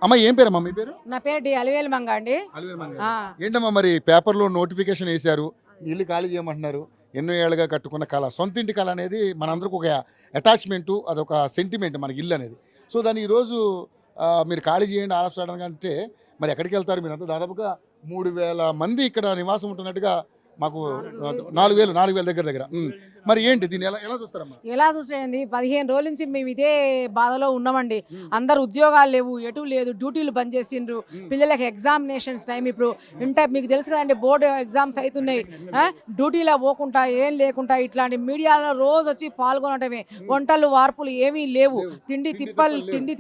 అమ్మ ఏం పేరమ్మా మీ పేరు? నా పేరు డి అలివేలు మంగ అండి. ఏంటమ్మా మరి పేపర్లో నోటిఫికేషన్ వేశారు, ఇల్లు ఖాళీ చేయమంటున్నారు. ఎన్నో ఏళ్ళుగా కట్టుకున్న కళ, సొంత ఇంటి కళ అనేది మనందరికి ఒక అటాచ్మెంటు, అదొక సెంటిమెంట్ మనకి ఇల్లు అనేది. సో దాన్ని ఈరోజు మీరు ఖాళీ చేయండి ఆలోచించడం అంటే మరి ఎక్కడికి వెళ్తారు? మీరంతా దాదాపుగా 3000 మంది ఇక్కడ నివాసం ఉంటున్నట్టుగా మాకు 4000 దగ్గర. మరి ఏంటి దీన్ని ఎలా చూస్తారమ్మా? ఎలా చూస్తాయండి, 15 రోజుల నుంచి మేము ఇదే బాధలో ఉన్నామండి. అందరు ఉద్యోగాలు లేవు, ఎటు లేదు, డ్యూటీలు బంద్ చేసిండ్రు. పిల్లలకి ఎగ్జామినేషన్స్ టైం ఇప్పుడు మీకు తెలుసు కదండి, బోర్డు ఎగ్జామ్స్ అవుతున్నాయి. డ్యూటీలో పోకుండా ఏం లేకుండా ఇట్లాంటి మీడియాలో రోజు వచ్చి పాల్గొనటమే. వంటలు వార్పులు ఏమీ లేవు, తిండి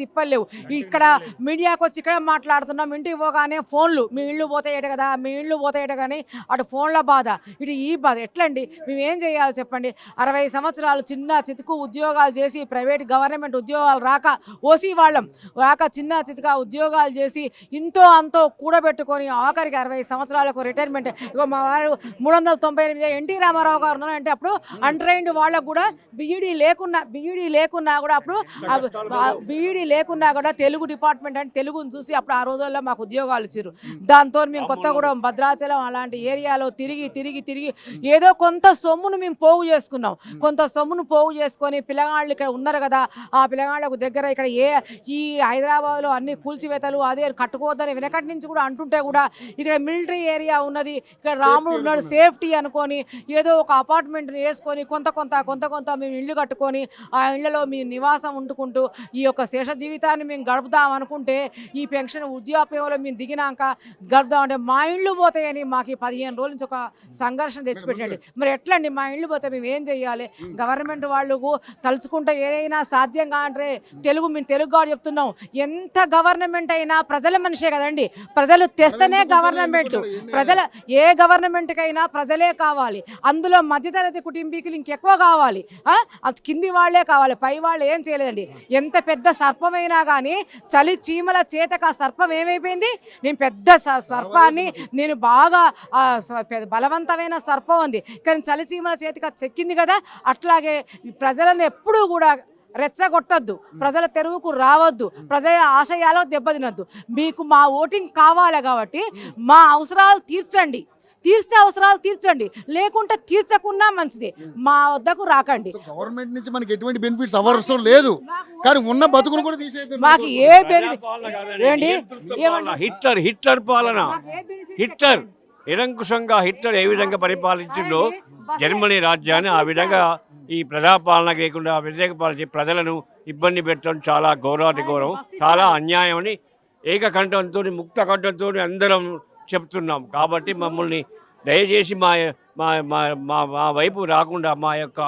తిప్పలు లేవు. ఇక్కడ మీడియాకి వచ్చి ఇక్కడ మాట్లాడుతున్నాం, ఇంటికి పోగానే ఫోన్లు, మీ ఇళ్ళు పోతాయట కదా, మీ ఇళ్ళు పోతాయట, కానీ అటు ఫోన్ల బాధ, ఇటు ఈ బాధ. ఎట్లండి మేము ఏం చేయాలి చెప్పండి? 60 సంవత్సరాలు చిన్న చితుకు ఉద్యోగాలు చేసి, ప్రైవేట్ గవర్నమెంట్ ఉద్యోగాలు రాక, ఓసీ వాళ్ళం రాక చిన్న చితుక ఉద్యోగాలు చేసి ఇంతో అంతో కూడబెట్టుకొని ఆఖరికి 60 సంవత్సరాలకు రిటైర్మెంట్. ఇగో మా వారు 398 ఎన్టీ రామారావు గారు ఉన్నారంటే అప్పుడు అన్ట్రైన్డ్ వాళ్ళకు కూడా బీఈడీ లేకున్నా కూడా అప్పుడు బీఈడీ లేకున్నా కూడా తెలుగు డిపార్ట్మెంట్ అంటే తెలుగుని చూసి అప్పుడు ఆ రోజుల్లో మాకు ఉద్యోగాలు ఇచ్చారు. దాంతో మేము కొత్తగూడెం, భద్రాచలం అలాంటి ఏరియాలో తిరిగి ఏదో కొంత సొమ్మును మేము పోగు చేసుకొని పిల్లగాళ్ళు ఇక్కడ ఉన్నారు కదా, ఆ పిల్లగాళ్ళకు దగ్గర ఇక్కడ ఈ హైదరాబాద్లో అన్ని కూల్చివేతలు అదే కట్టుకోవద్దని వెనకటి నుంచి కూడా అంటుంటే కూడా ఇక్కడ మిలిటరీ ఏరియా ఉన్నది, ఇక్కడ రాముడు ఉన్నాడు, సేఫ్టీ అనుకొని ఏదో ఒక అపార్ట్మెంట్ని వేసుకొని కొంత మేము ఇల్లు కట్టుకొని ఆ ఇళ్లలో మీ నివాసం ఉండుకుంటూ ఈ యొక్క శేష జీవితాన్ని మేము గడుపుదాం అనుకుంటే, ఈ పెన్షన్ వృద్ధాప్యంలో మేము దిగినాక గడుపుదామంటే మా ఇళ్ళు పోతాయని మాకు 15 రోజుల నుంచి ఒక సంఘర్షణ తెచ్చిపెట్టండి. మరి ఎట్లండి మా ఇళ్ళు పోతే మేము ఏం చెయ్యాలి? గవర్నమెంట్ వాళ్ళకు తలుచుకుంటే ఏదైనా సాధ్యం కాంటే మేము తెలుగు చెప్తున్నాం, ఎంత గవర్నమెంట్ అయినా ప్రజల మనిషే కదండి. ప్రజలు తెస్తేనే గవర్నమెంట్. ఏ గవర్నమెంట్కైనా ప్రజలే కావాలి. అందులో మధ్యతరగతి కుటుంబీకులు ఇంకెక్కువ కావాలి, కింది వాళ్లే కావాలి, పై వాళ్ళు ఏం చేయలేదండి. ఎంత పెద్ద సర్పమైనా కానీ చలి చీమల చేతకు ఆ సర్పం ఏమైపోయింది? నేను పెద్ద సర్పాన్ని, నేను బాగా బలవంతమైన సర్పం ఉంది, కానీ చలి చీమల చేతికి చెక్కింది కదా. అట్లాగే ప్రజలను ఎప్పుడూ కూడా రెచ్చగొట్టద్దు, ప్రజల తెరువుకు రావద్దు, ప్రజల ఆశయాలు దెబ్బతినద్దు. మీకు మా ఓటింగ్ కావాలి కాబట్టి మా అవసరాలు తీర్స్తే అవసరాలు తీర్చండి, లేకుంటే తీర్చకున్నా మంచిది, మా వద్దకు రాకండి. గవర్నమెంట్ నుంచి మనకి ఎటువంటి బెనిఫిట్స్ అవసరం లేదు, కానీ ఉన్న బతుకును కూడా తీసేది. మాకు ఏ బెనిఫిట్ ఏంటి? హిట్లర్ పాలన, హిట్లర్ నిరంకుశంగా హిట్లర్ ఏ విధంగా పరిపాలించిందో జర్మనీ రాజ్యాన్ని, ఆ విధంగా ఈ ప్రజాపాలన లేకుండా వ్యతిరేక పాలన ప్రజలను ఇబ్బంది పెట్టడం చాలా ఘోరం, చాలా అన్యాయం అని ఏకకంఠంతో, ముక్త కంఠంతో అందరం చెప్తున్నాం. కాబట్టి మమ్మల్ని దయచేసి మా వైపు రాకుండా మా యొక్క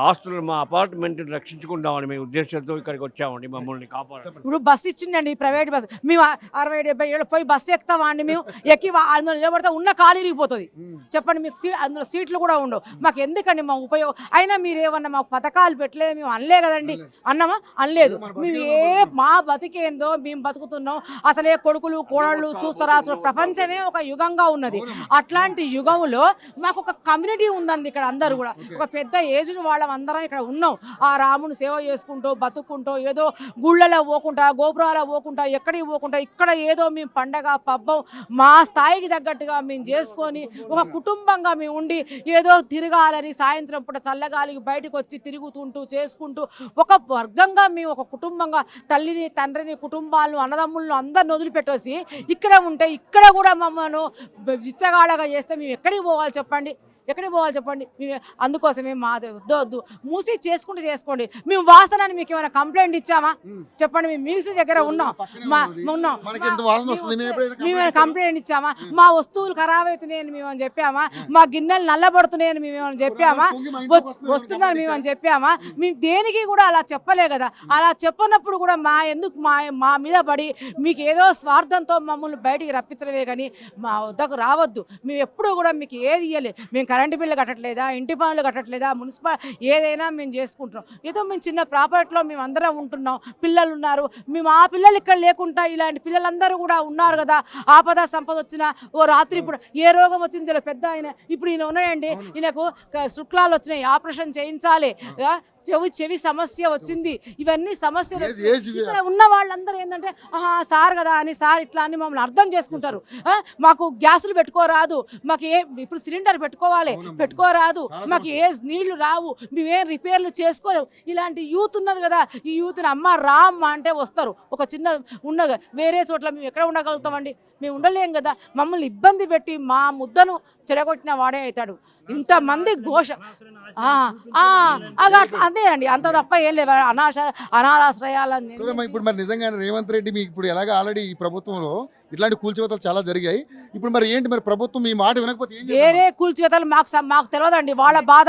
ఆస్తులు, మా అపార్ట్మెంట్ రక్షించుకుంటామని మేము ఉద్దేశంతో ఇక్కడికి వచ్చామండి. మమ్మల్ని కాపాడాలి. ఇప్పుడు బస్సు ఇచ్చిండండి, ప్రైవేట్ బస్సు. మేము 60-70 ఏళ్ళు పోయి బస్సు ఎక్కుతామండి. మేము ఎక్కి అందులో నిలబడితే ఉన్న ఖాళీ ఇరిగిపోతుంది. చెప్పండి, మీకు అందులో సీట్లు కూడా ఉండవు. మాకు ఎందుకండి మా ఉపయోగం? అయినా మీరు ఏమన్నా మాకు పథకాలు పెట్టలేదు మేము అనలే కదండి. అన్నామా? అనలేదు. మేము మా బతికేందో మేము బతుకుతున్నాం. అసలే కొడుకులు కోడళ్ళు చూస్తారా? ప్రపంచమే ఒక యుగంగా ఉన్నది. అట్లాంటి యుగంలో మాకు ఒక కమ్యూనిటీ ఉందండి. ఇక్కడ అందరూ కూడా ఒక పెద్ద ఏజ్ వాళ్ళం అందరం ఇక్కడ ఉన్నాం. ఆ రాముని సేవ చేసుకుంటూ బతుక్కుంటూ, ఏదో గుళ్ళలో పోకుండా, గోపురాల పోకుండా, ఎక్కడికి పోకుండా, ఇక్కడ ఏదో మేము పండగ పబ్బం మా స్థాయికి తగ్గట్టుగా మేము చేసుకొని ఒక కుటుంబంగా మేము ఉండి ఏదో తిరగాలని, సాయంత్రం పూట చల్లగాలికి బయటకు వచ్చి తిరుగుతుంటూ చేసుకుంటూ ఒక వర్గంగా మేము ఒక కుటుంబంగా తల్లిని, తండ్రిని, కుటుంబాలను, అన్నదమ్ములను అందరిని వదిలిపెట్టేసి ఇక్కడ ఉంటే, ఇక్కడ కూడా మమ్మల్ని విచ్చగాడగా చేస్తే మేము ఎక్కడికి పోవాలి చెప్పండి? మేము అందుకోసమే మాది వద్దు, మూసి చేసుకోండి. మేము వాసనని మీకు ఏమైనా కంప్లైంట్ ఇచ్చామా చెప్పండి? మేము మ్యూజిక్ దగ్గర ఉన్నాం, మేమేమైనా కంప్లైంట్ ఇచ్చామా? మా వస్తువులు ఖరాబ్ అవుతున్నాయని మేమని చెప్పామా? మా గిన్నెలు నల్లబడుతున్నాయని మేమేమని చెప్పామా? వస్తుందని మేమని చెప్పామా? మేము దేనికి కూడా అలా చెప్పలే కదా. అలా చెప్పనప్పుడు కూడా మా మీద పడి మీకు ఏదో స్వార్థంతో మమ్మల్ని బయటికి రప్పించడమే కానీ మా వద్దకు రావద్దు. మేము ఎప్పుడూ కూడా మీకు ఏది ఇవ్వలేదు. మేము కరెంటు బిల్లు కట్టట్లేదా, ఇంటి పనులు కట్టట్లేదా, మున్సిపల్ ఏదైనా మేము చేసుకుంటున్నాం. ఏదో మేము చిన్న ప్రాపర్టీలో మేము అందరం ఉంటున్నాం, పిల్లలు ఉన్నారు. మేము ఆ పిల్లలు ఇక్కడ లేకుండా ఇలాంటి పిల్లలందరూ కూడా ఉన్నారు కదా. ఆపద సంపద వచ్చినా ఓ రాత్రి ఇప్పుడు ఏ రోగం వచ్చింది పెద్ద ఆయన ఇప్పుడు ఈయన ఉన్నాయండి, ఈయనకు శుక్లాలు వచ్చినాయి, ఆపరేషన్ చేయించాలి, చెవి సమస్య వచ్చింది, ఇవన్నీ సమస్యలు ఏజ్- వచ్చాయి. ఏజ్ ఇక్కడ ఉన్న వాళ్ళందరూ ఏంటంటే ఆహా సార్ కదా అని సార్ ఇట్లా అని మమ్మల్ని అర్థం చేసుకుంటారు. మాకు గ్యాసులు పెట్టుకోరాదు, మాకు ఇప్పుడు సిలిండర్ పెట్టుకోవాలి, పెట్టుకోరాదు, మాకు నీళ్లు రావు, మేమేం రిపేర్లు చేసుకోలేము. ఇలాంటి యూత్ ఉన్నది కదా, ఈ యూత్ని అమ్మ రామ్మ అంటే వస్తారు. ఒక చిన్న ఉన్నది వేరే చోట్ల మేము ఎక్కడ ఉండగలుగుతామండి? మేము ఉండలేం కదా. మమ్మల్ని ఇబ్బంది పెట్టి మా ముద్దను చెడగొట్టిన వాడే అవుతాడు. ఇంతమంది ఘోష అంతే అండి, అంత తప్ప ఏం లేదు. అనాథాశ్రయాలని ఇప్పుడు మరి నిజంగానే రేవంత్ రెడ్డి మీకు ఇప్పుడు ఎలాగ ఆల్రెడీ ఈ ప్రభుత్వంలో ఇట్లాంటి కూల్చివేతలు చాలా జరిగాయి. ఇప్పుడు మరి ఏంటి మరి ప్రభుత్వం మీ మాట వినకపోతే ఏం చేద్దాం? వేరే కూల్చివేతలు మాకు తెలియదండి. వాళ్ళ బాధ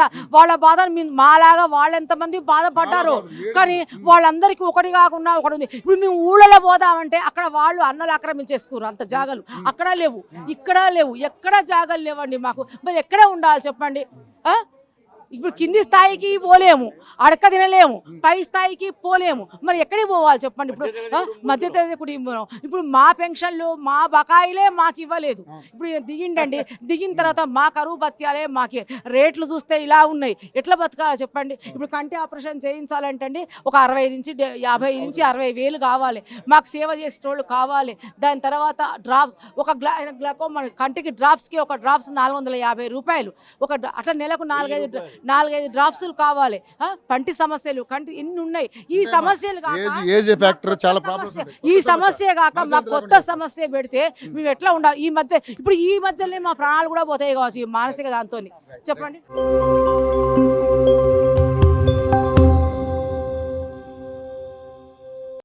మాలాగా వాళ్ళు ఎంతమంది బాధపడ్డారు. కానీ వాళ్ళందరికీ ఒకటి కాకుండా ఒకటి ఉంది. ఇప్పుడు మేము ఊళ్ళలో పోదామంటే అక్కడ వాళ్ళు అన్నలు ఆక్రమించేసుకోరు అంత జాగాలు. అక్కడ లేవు, ఇక్కడ లేవు, ఎక్కడ జాగాలు లేవండి మాకు. మరి ఎక్కడ ఉండాలి చెప్పండి? ఇప్పుడు కింది స్థాయికి పోలేము, అడక తినలేము, పై స్థాయికి పోలేము, మరి ఎక్కడికి పోవాలి చెప్పండి? ఇప్పుడు మధ్యతరగతి కుటుంబం, ఇప్పుడు మా పెన్షన్లు మా బకాయిలే మాకు ఇవ్వలేదు. ఇప్పుడు దిగిండండి, దిగిన తర్వాత మా కరువు బత్యాలే మాకి రేట్లు చూస్తే ఇలా ఉన్నాయి, ఎట్లా బతకాలో చెప్పండి? ఇప్పుడు కంటి ఆపరేషన్ చేయించాలంటే ఒక 50 నుంచి 50 నుంచి 60 వేలు కావాలి. మాకు సేవ చేసేటోళ్ళు కావాలి. దాని తర్వాత డ్రాప్స్, ఒక గ్లాకోమా కంటికి డ్రాప్స్కి ఒక డ్రాప్స్ 450 రూపాయలు. అట్లా నెలకు 4-5 డ్రాప్సులు కావాలి. పంటి సమస్యలు ఇన్ని ఉన్నాయి. ఈ సమస్యలు ఏజ్ ఫ్యాక్టర్ చాలా ప్రాబ్లమ్స్ ఈ సమస్య కాక మాకు కొత్త సమస్య పెడితే మేము ఎట్లా ఉండాలి? ఈ మధ్యలోనే మా ప్రాణాలు కూడా పోతాయి కావచ్చు ఈ మానసిక దాంతో. చెప్పండి.